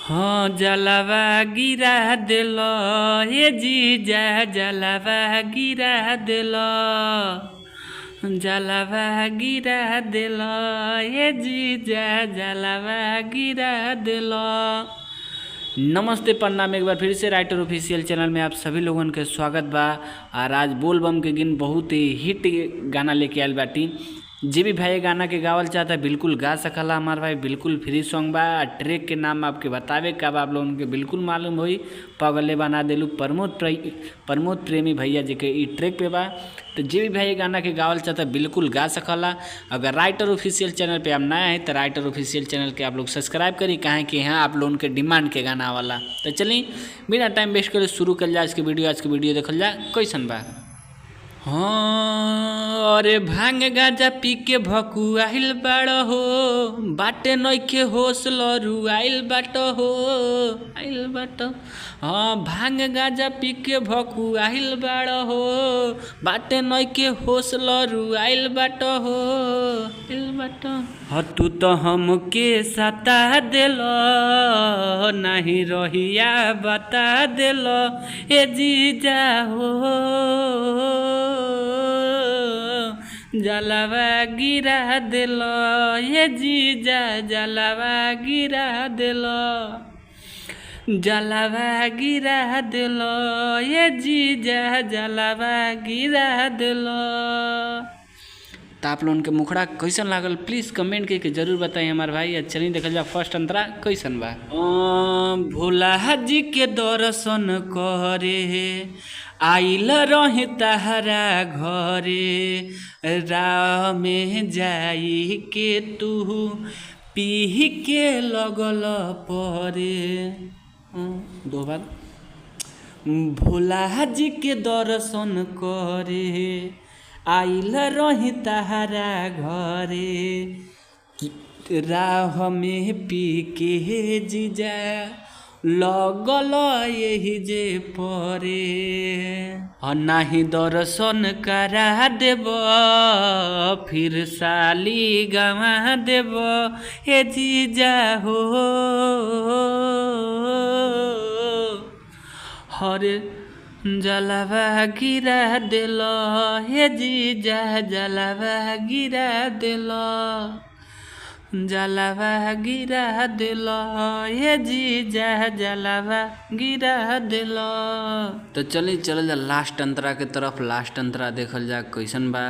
हाँ जलवा गिरा दिलो हे जीजा जलवा गिरा दिलो जलवा गिरा दिलो हे जीजा जलवा गिरा दिलो। नमस्ते प्रणाम, एक बार फिर से राइटर ऑफिशियल चैनल में आप सभी लोगन के स्वागत बा। और आज बोल बम के गिन बहुत ही हिट गाना लेके आयल बाटी। जे भी भाई गाना के गावल चाहता है बिल्कुल गा सकला हमार भाई, बिल्कुल फ्री सॉन्ग बा। ट्रैक के नाम आपके बतावे का आप लोगन के बिल्कुल मालूम होई, पगले बना देलू प्रमोद प्रेमी भैया जी के ई ट्रैक पे बा। तो जे भी भाई गाना के गावल चाहता है बिल्कुल गा सकला। अगर राइटर ऑफिशियल चैनल पे आप नया है तो राइटर ऑफिशियल चैनल के आप लोग सब्सक्राइब करी, कहें कि यहाँ आप लोगों के डिमांड के गाना वाला। तो चलिए बिना टाइम वेस्ट करे शुरू कर जाए आज के वीडियो देखल जाए कैसन बा। हाँ अरे भांग गाजा पी के भकुआइल बाड़ हो, बाटे नइखे हौसला रुआइल बाट हो आइल बाट। हाँ भांग गाजा पी के भकुआइल बाड़ हो, बाटे नइखे हौसला रुआइल बाट हो आइल बाट। हाँ तू तो हमके सता देलो, नहीं रहिया बता देलो ए जीजा हो। जलवा गिरा दिलो ये जीजा जलवा गिरा दिलो जलवा गिरा दिलो ये जीजा जलवा गिरा दिलो। तो आप लोगन के मुखड़ा कैसन लागल प्लीज़ कमेंट करके जरूर बताइए हमारे भाई। चलिए देखल जा फर्स्ट अंतरा कैसन बा। भोला जी के दर्शन करे आइल रहे तहरा घरे, राह में जाई के तू पी के लगल परे। दो बार भोला जी के दर्शन करे आइल रही तहरा घरे, राह में पी के जीजा लगल यही जे परे। नाही दर्शन करा देब फिर साली गवा देब हे जीजा हो। हरे जलवा गिरा दिलो हे जीजा जलवा गिरा दिलो जलवा गिरा दिलो हे जीजा जलवा गिरा दिलो। तो चलिए चल जा लास्ट अंतरा के तरफ। लास्ट अंतरा देखल जा कैसन बा।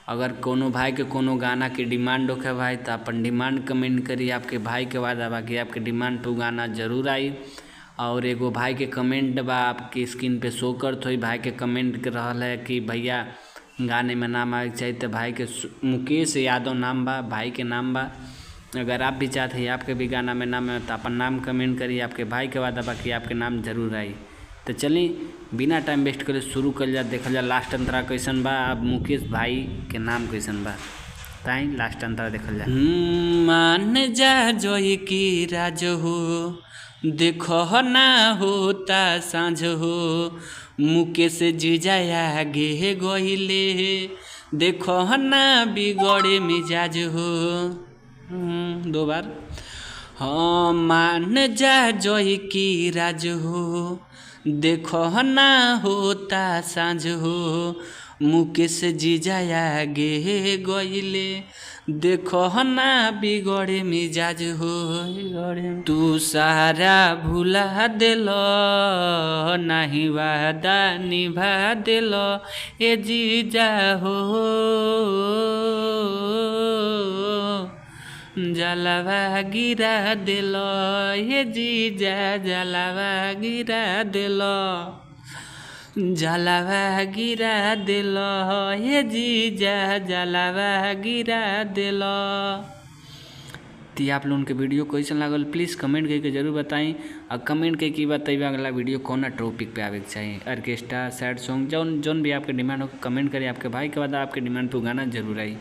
अगर कोनो भाई के कोनो गाना के डिमांड होखे भाई तो अपन डिमांड कमेंट करी, आपके भाई के बाद बाकी आपके डिमांड पे गाना जरूर आई। और एगो भाई के कमेंट बा आपकी स्क्रीन पे शो करत होई, भाई के कमेंट कर रहा है कि भैया गाने में नाम आए चाहिए। तो भाई के मुकेश यादव नाम बा, भाई के नाम बा। अगर आप भी चाहते हैं आपके भी गाना में नाम है तो अपन नाम कमेंट करिए, आपके भाई के बाद बाकी आपके नाम जरूर आई। तो चलिए बिना टाइम वेस्ट करे शुरू कर जा देखल जा लास्ट अंतरा कैसन बा। अब मुकेश भाई के नाम कैसन बा ताई लास्ट अंतरा देखल जा। मान जा जोई की राज हो, देखो ना होता सांझ हो, मुकेश जीजा आगे गहिले, देखो ना बिगड़े मिजाज हो। दो बार हाँ मान जा जोई की राज हो, देखो ना होता सांझ हो, मुकेश जीजा आगे गइले, देखो ना बिगड़े मिजाज हो। तू सारा भुला दिलो, नहीं वादा निभा दिलो ए जीजा हो। जलवा गिरा दिलो ये जीजा जलवा गिरा दिलो जलवा गिरा दिलो ये जीजा जलवा गिरा दिलो। तो आप लोगों के वीडियो कैसन लागल प्लीज़ कमेंट करके जरूर बताएं। और कमेंट करके बताइए अगला वीडियो कौन टॉपिक पे आवे के चाहिए, ऑर्केस्ट्रा सैड सॉन्ग जौन भी आपके डिमांड हो कमेंट करिए। आपके भाई के बाद आपके डिमांड पे गाना जरूर आई।